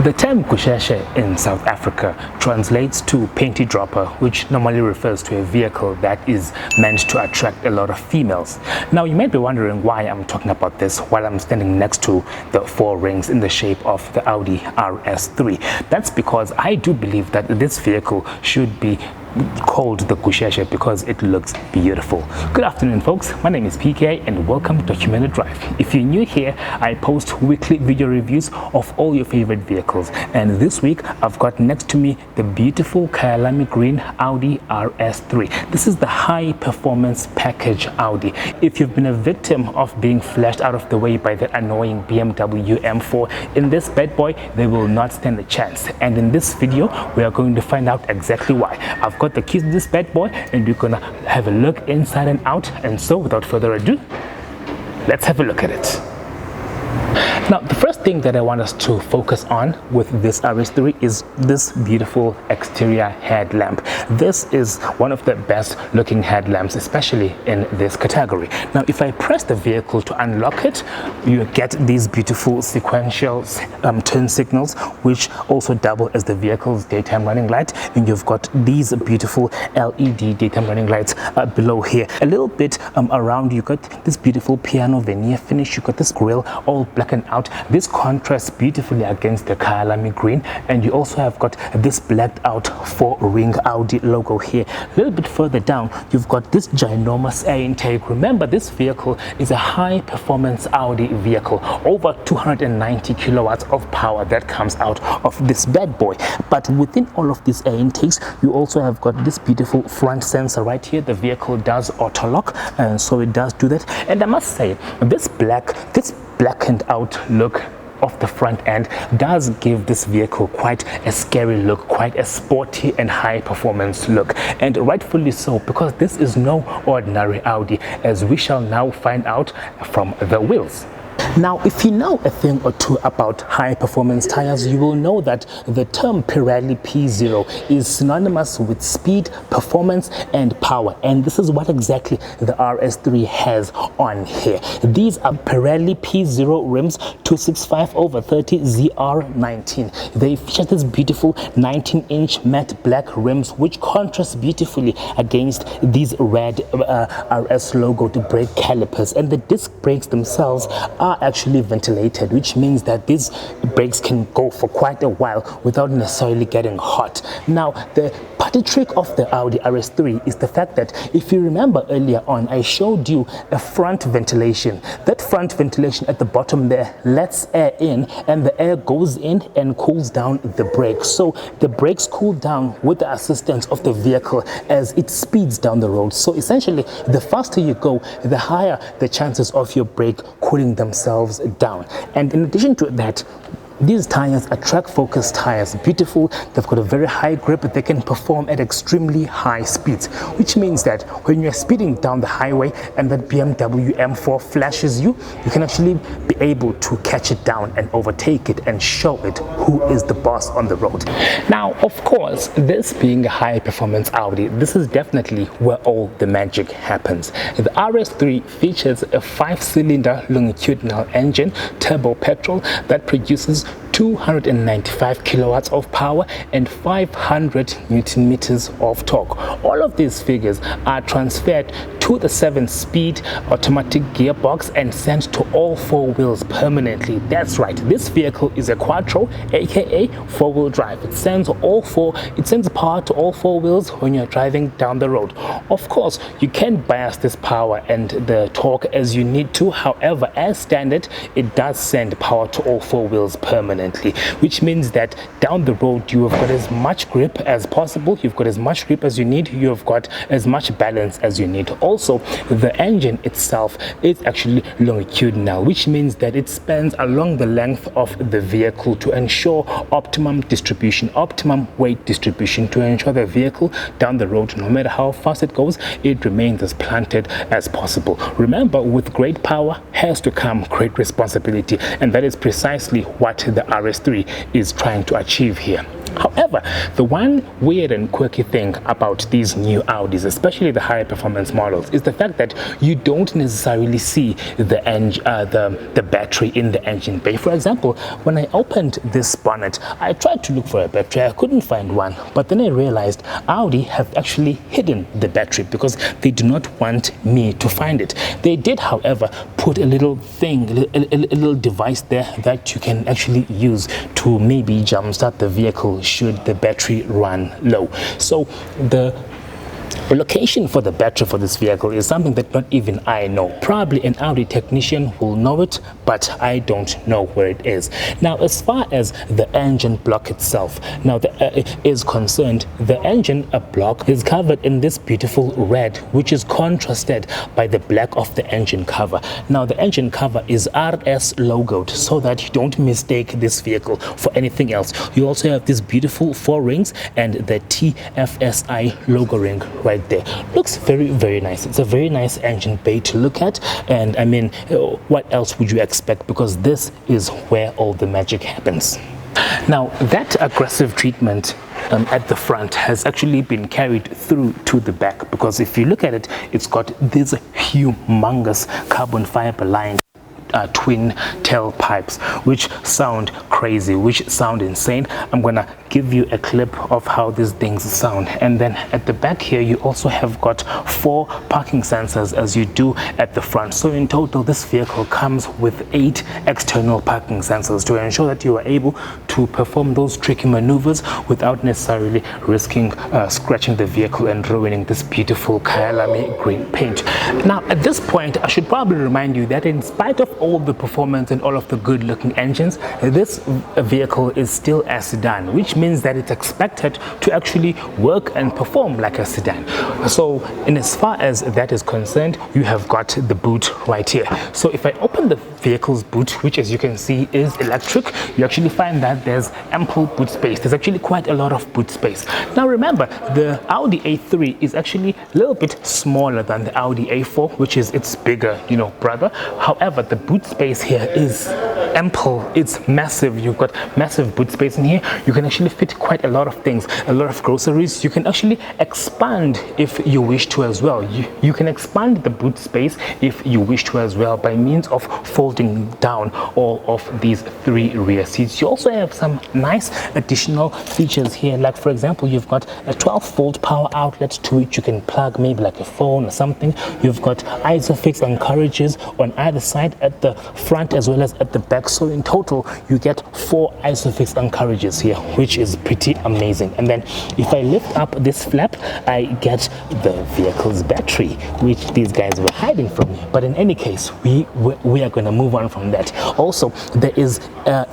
The term kusheshe in South Africa translates to panty dropper, which normally refers to a vehicle that is meant to attract a lot of females. Now you might be wondering why I'm talking about this while I'm standing next to the four rings in the shape of the Audi RS3. That's because I do believe that this vehicle should be called the kusheshe because it looks beautiful. Good afternoon folks, my name is PK and welcome to Documented Drive. If you're new here, I post weekly video reviews of all your favorite vehicles, and this week I've got next to me the beautiful Kyalami green Audi RS3. This is the high performance package Audi. If you've been a victim of being flashed out of the way by the annoying BMW M4, in this bad boy they will not stand a chance, and in this video we are going to find out exactly why. I've got the keys to this bad boy and we're gonna have a look inside and out, and so without further ado, let's have a look at it. Now the first thing that I want us to focus on with this RS3 is this beautiful exterior headlamp. This is one of the best looking headlamps, especially in this category. Now if I press the vehicle to unlock it, you get these beautiful sequential turn signals, which also double as the vehicle's daytime running light, and you've got these beautiful LED daytime running lights below here. A little bit around, you got this beautiful piano veneer finish, you got this grille all blackened out. This contrasts beautifully against the Kyalami green, and you also have got this blacked out four-ring Audi logo here. A little bit further down, you've got this ginormous air intake. Remember, this vehicle is a high performance Audi vehicle, over 290 kilowatts of power that comes out of this bad boy. But within all of these air intakes, you also have got this beautiful front sensor right here. The vehicle does auto lock, and so it does do that. And I must say, this blackened out look of the front end does give this vehicle quite a scary look, quite a sporty and high performance look, and rightfully so, because this is no ordinary Audi, as we shall now find out from the wheels. Now, if you know a thing or two about high performance tires, you will know that the term Pirelli P-Zero is synonymous with speed, performance and power, and this is what exactly the RS3 has on here. These are Pirelli P-Zero rims 265/30 ZR19. They feature this beautiful 19-inch matte black rims, which contrast beautifully against these red RS logoed brake calipers, and the disc brakes themselves are actually ventilated, which means that these brakes can go for quite a while without necessarily getting hot. Now the party trick of the Audi RS3 is the fact that, if you remember earlier on, I showed you a front ventilation. That front ventilation at the bottom there lets air in, and the air goes in and cools down the brakes. So the brakes cool down with the assistance of the vehicle as it speeds down the road. So essentially, the faster you go, the higher the chances of your brake cooling themselves down. And in addition to that, these tires are track focused tires, beautiful. They've got a very high grip. They can perform at extremely high speeds, which means that when you're speeding down the highway and that BMW M4 flashes you, you can actually be able to catch it down and overtake it and show it who is the boss on the road. Now, of course, this being a high performance Audi, this is definitely where all the magic happens. The RS3 features a 5-cylinder longitudinal engine, turbo petrol, that produces 295 kilowatts of power and 500 newton meters of torque. All of these figures are transferred to the 7-speed automatic gearbox and sent to all four wheels permanently. That's right, this vehicle is a quattro, aka four-wheel drive. It sends power to all four wheels when you're driving down the road. Of course, you can bias this power and the torque as you need to. However, as standard, it does send power to all four wheels permanently, which means that down the road you have got as much grip as possible, you've got as much grip as you need, you've got as much balance as you need. Also, the engine itself is actually longitudinal, which means that it spans along the length of the vehicle to ensure optimum distribution, optimum weight distribution, to ensure the vehicle down the road, no matter how fast it goes, it remains as planted as possible. Remember, with great power has to come great responsibility, and that is precisely what the RS3 is trying to achieve here. However, the one weird and quirky thing about these new Audis, especially the high performance models, is the fact that you don't necessarily see the battery in the engine bay. For example, when I opened this bonnet, I tried to look for a battery. I couldn't find one, but then I realized Audi have actually hidden the battery because they do not want me to find it. They did, however, put a little thing, a little device there that you can actually use to maybe jumpstart the vehicle should the battery run low. So the location for the battery for this vehicle is something that not even I know. Probably an Audi technician will know it, but I don't know where it is. Now, as far as the engine block itself is concerned, the engine block is covered in this beautiful red, which is contrasted by the black of the engine cover. Now, the engine cover is RS logoed so that you don't mistake this vehicle for anything else. You also have these beautiful 4 rings and the TFSI logo ring right there. Looks very, very nice. It's a very nice engine bay to look at, and I mean, what else would you expect, because this is where all the magic happens. Now, that aggressive treatment at the front has actually been carried through to the back, because if you look at it, it's got these humongous carbon fiber lines, twin tailpipes, which sound crazy, which sound insane. I'm gonna give you a clip of how these things sound. And then at the back here, you also have got 4 parking sensors as you do at the front. So in total, this vehicle comes with 8 external parking sensors to ensure that you are able to perform those tricky maneuvers without necessarily risking scratching the vehicle and ruining this beautiful Kyalami green paint. Now, at this point, I should probably remind you that in spite of all the performance and all of the good looking engines, this vehicle is still a sedan, which means that it's expected to actually work and perform like a sedan. So in as far as that is concerned, you have got the boot right here. So if I open the vehicle's boot, which as you can see is electric, you actually find that there's ample boot space. There's actually quite a lot of boot space. Now remember, the Audi A3 is actually a little bit smaller than the Audi A4, which is its bigger, brother. However, the boot space here is ample. It's massive. You've got massive boot space in here. You can actually fit quite a lot of things, a lot of groceries. You can actually expand if you wish to as well. You can expand the boot space if you wish to as well by means of folding down all of these 3 rear seats. You also have some nice additional features here, like for example, you've got a 12-volt power outlet to which you can plug maybe like a phone or something. You've got ISOFIX encourages on either side at the front as well as at the back. So in total, you get 4 ISOFIX encourages here, which is pretty amazing. And then if I lift up this flap, I get the vehicle's battery, which these guys were hiding from me. But in any case, we are going to move on from that. Also, there is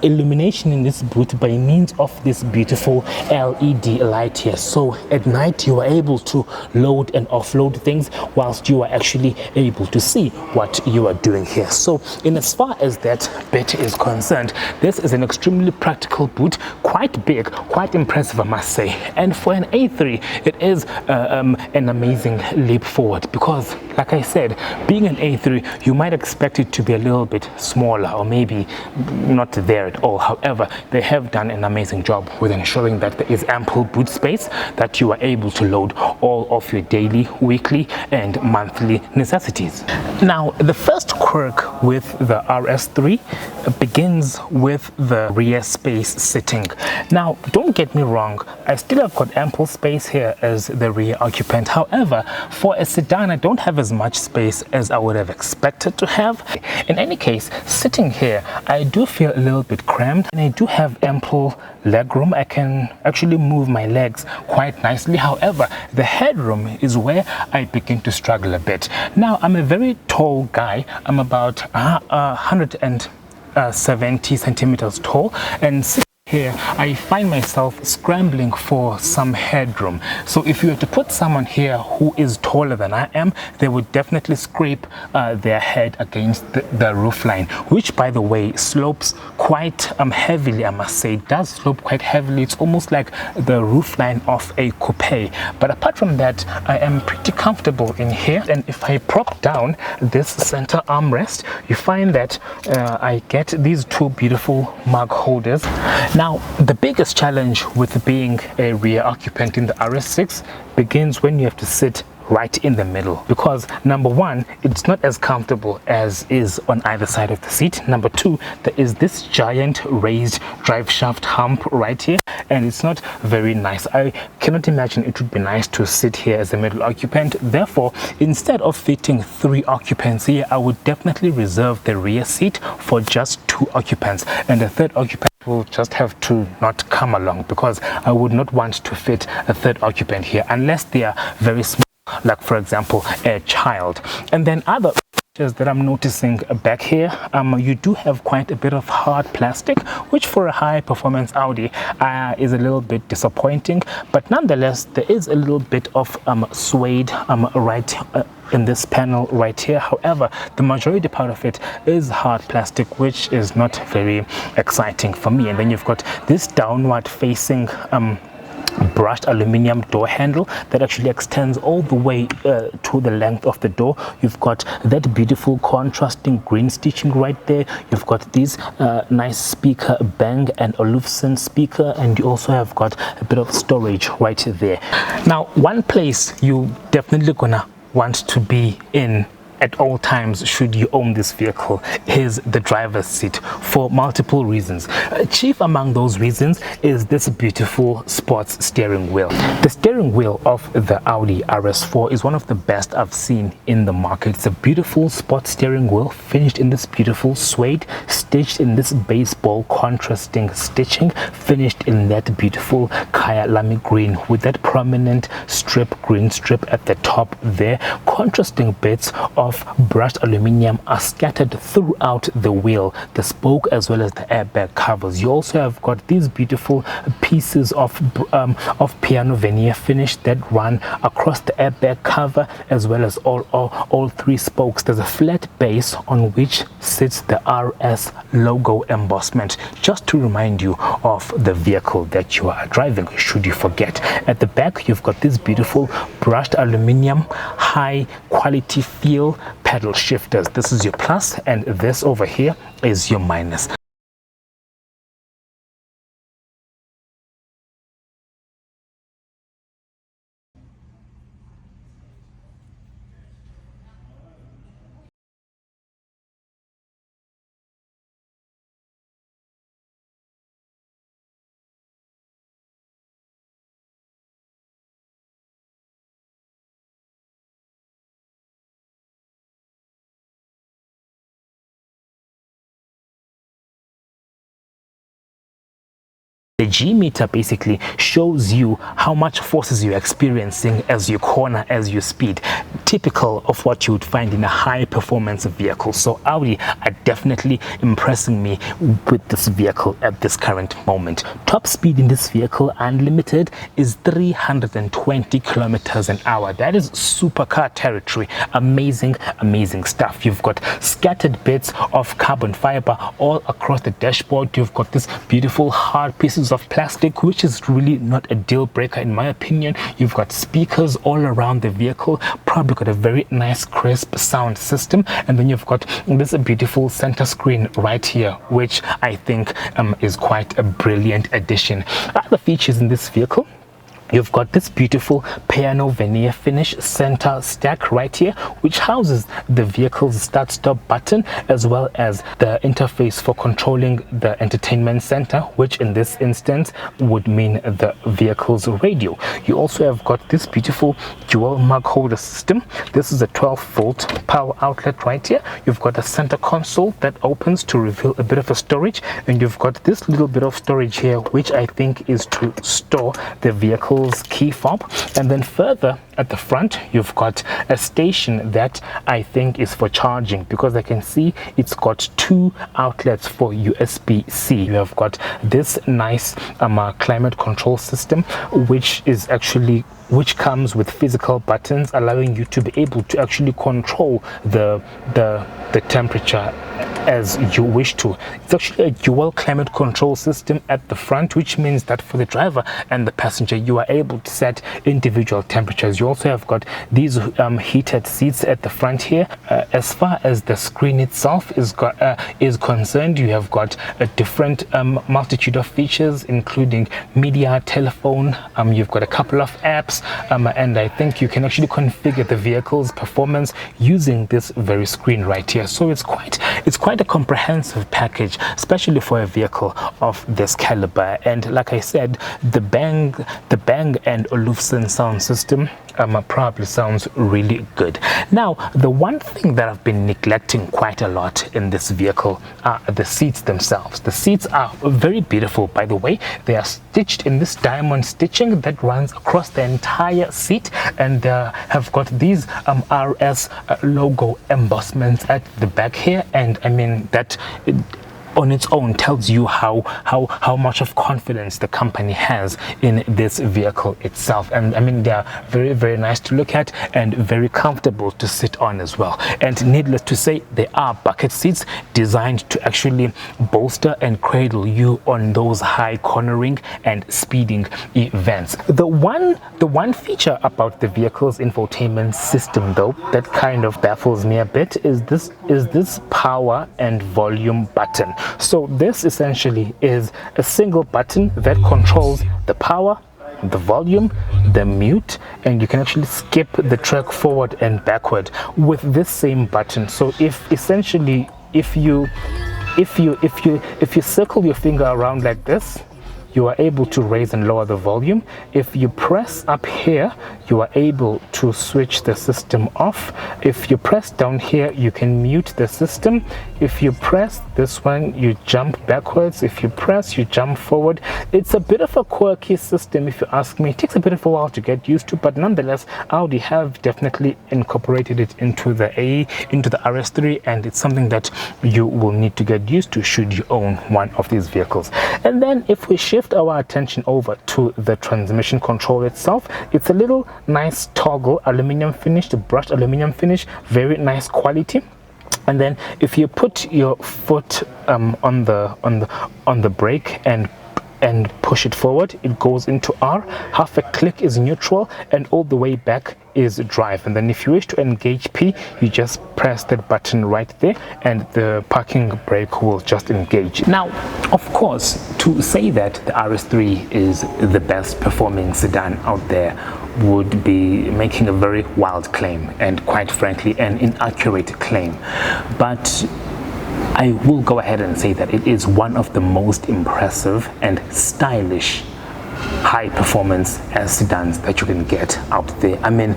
illumination in this boot by means of this beautiful LED light here. So at night, you are able to load and offload things whilst you are actually able to see what you are doing here. So in as far as that bit is concerned, this is an extremely practical boot, quite big, quite impressive, I must say. And for an A3, it is an amazing leap forward, because like I said, being an A3, you might expect it to be a little bit smaller or maybe not there at all. However, they have done an amazing job with ensuring that there is ample boot space, that you are able to load all of your daily, weekly and monthly necessities. Now, the first quirk with the RS3 begins with the rear space sitting. Now, don't get me wrong, I still have got ample space here as the rear occupant. However, for a sedan, I don't have as much space as I would have expected to have. In any case, sitting here, I do feel a little bit cramped, and I do have ample legroom. I can actually move my legs quite nicely. However, the headroom is where I begin to struggle a bit. Now, I'm a very tall guy. I'm about 170 centimeters tall, and here I find myself scrambling for some headroom. So if you were to put someone here who is taller than I am, they would definitely scrape their head against the roof line, which by the way slopes quite heavily. I must say, it does slope quite heavily. It's almost like the roof line of a coupe. But apart from that, I am pretty comfortable in here. And if I prop down this center armrest, you find that I get these 2 beautiful mug holders. Now, the biggest challenge with being a rear occupant in the RS6 begins when you have to sit right in the middle, because number one, it's not as comfortable as is on either side of the seat. Number two, there is this giant raised drive shaft hump right here, and it's not very nice. I cannot imagine it would be nice to sit here as a middle occupant. Therefore, instead of fitting 3 occupants here, I would definitely reserve the rear seat for just 2 occupants, and the third occupant will just have to not come along, because I would not want to fit a third occupant here unless they are very small, like for example a child. And then other features that I'm noticing back here, you do have quite a bit of hard plastic, which for a high performance Audi is a little bit disappointing, but nonetheless there is a little bit of suede right in this panel right here. However, the majority part of it is hard plastic, which is not very exciting for me. And then you've got this downward facing brushed aluminum door handle that actually extends all the way to the length of the door. You've got that beautiful contrasting green stitching right there. You've got this nice speaker, Bang and Olufsen speaker, and you also have got a bit of storage right there. Now, one place you definitely gonna want to be in at all times should you own this vehicle is the driver's seat, for multiple reasons. Chief among those reasons is this beautiful sports steering wheel. The steering wheel of the Audi RS4 is one of the best I've seen in the market. It's a beautiful sports steering wheel finished in this beautiful suede, stitched in this baseball contrasting stitching, finished in that beautiful Kaya Lamy green with that prominent green strip at the top there. Contrasting bits of brushed aluminum are scattered throughout the wheel, the spoke as well as the airbag covers. You also have got these beautiful pieces of piano veneer finish that run across the airbag cover as well as all 3 spokes. There's a flat base on which sits the RS logo embossment, just to remind you of the vehicle that you are driving, should you forget. At the back, you've got this beautiful brushed aluminum high quality feel pedal shifters. This is your plus, and this over here is your minus. The G meter basically shows you how much forces you're experiencing as you corner, as you speed, typical of what you would find in a high performance vehicle. So Audi are definitely impressing me with this vehicle at this current moment. Top speed in this vehicle, unlimited, is 320 kilometers an hour. That is supercar territory. Amazing stuff. You've got scattered bits of carbon fiber all across the dashboard. You've got this beautiful hard pieces of plastic, which is really not a deal breaker in my opinion. You've got speakers all around the vehicle, probably got a very nice crisp sound system, and then you've got this beautiful center screen right here, which I think is quite a brilliant addition. Other features in this vehicle: you've got this beautiful piano veneer finish center stack right here, which houses the vehicle's start-stop button as well as the interface for controlling the entertainment center, which in this instance would mean the vehicle's radio. You also have got this beautiful dual mug holder system. This is a 12-volt power outlet right here. You've got a center console that opens to reveal a bit of a storage, and you've got this little bit of storage here, which I think is to store the vehicle key fob. And then further at the front, you've got a station that I think is for charging, because I can see it's got 2 outlets for USB-C. You have got this nice climate control system, which comes with physical buttons, allowing you to be able to actually control the temperature as you wish to. It's actually a dual climate control system at the front, which means that for the driver and the passenger, you are able to set individual temperatures. You also have got these heated seats at the front here. As far as the screen itself is concerned, you have got a different multitude of features, including media, telephone. You've got a couple of apps, and I think you can actually configure the vehicle's performance using this very screen right here. So it's quite a comprehensive package, especially for a vehicle of this caliber. And like I said, the Bang and Olufsen sound system probably sounds really good. Now, the one thing that I've been neglecting quite a lot in this vehicle are the seats themselves. The seats are very beautiful, by the way. They are stitched in this diamond stitching that runs across the entire seat, and have got these RS logo embossments at the back here. And I mean that on its own tells you how much of confidence the company has in this vehicle itself. And I mean, they are very, very nice to look at and very comfortable to sit on as well. And needless to say, they are bucket seats designed to actually bolster and cradle you on those high cornering and speeding events. The one feature about the vehicle's infotainment system, though, that kind of baffles me a bit is this power and volume button. So this essentially is a single button that controls the power, the volume, the mute, and you can actually skip the track forward and backward with this same button. So if you circle your finger around like this, you are able to raise and lower the volume. If you press up here, you are able to switch the system off. If you press down here, you can mute the system. If you press this one, you jump backwards. If you press, you jump forward. It's a bit of a quirky system, if you ask me. It takes a bit of a while to get used to, but nonetheless, Audi have definitely incorporated it into the RS3, and it's something that you will need to get used to should you own one of these vehicles. And then if we shift our attention over to the transmission control itself, it's a little nice toggle, aluminum finished, brushed aluminum finish, very nice quality. And then if you put your foot on the brake and push it forward, it goes into R. Half a click is neutral, and all the way back is drive. And then if you wish to engage P, you just press that button right there and the parking brake will just engage. Now, of course, to say that the RS3 is the best performing sedan out there would be making a very wild claim, and quite frankly an inaccurate claim. But I will go ahead and say that it is one of the most impressive and stylish high performance sedans that you can get out there. I mean,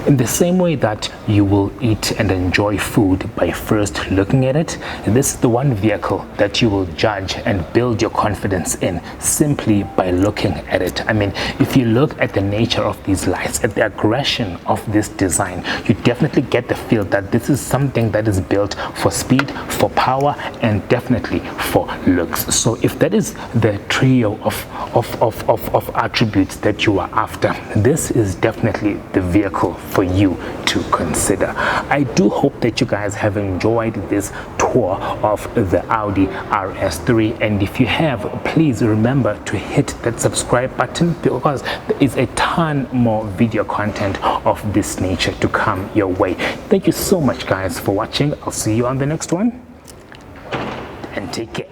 in the same way that you will eat and enjoy food by first looking at it, this is the one vehicle that you will judge and build your confidence in simply by looking at it. I mean, if you look at the nature of these lights, at the aggression of this design, you definitely get the feel that this is something that is built for speed, for power, and definitely for looks. So if that is the trio of attributes that you are after, this is definitely the vehicle for you to consider. I do hope that you guys have enjoyed this tour of the Audi RS3, and if you have, please remember to hit that subscribe button, because there is a ton more video content of this nature to come your way. Thank you so much guys for watching. I'll see you on the next one, and take care.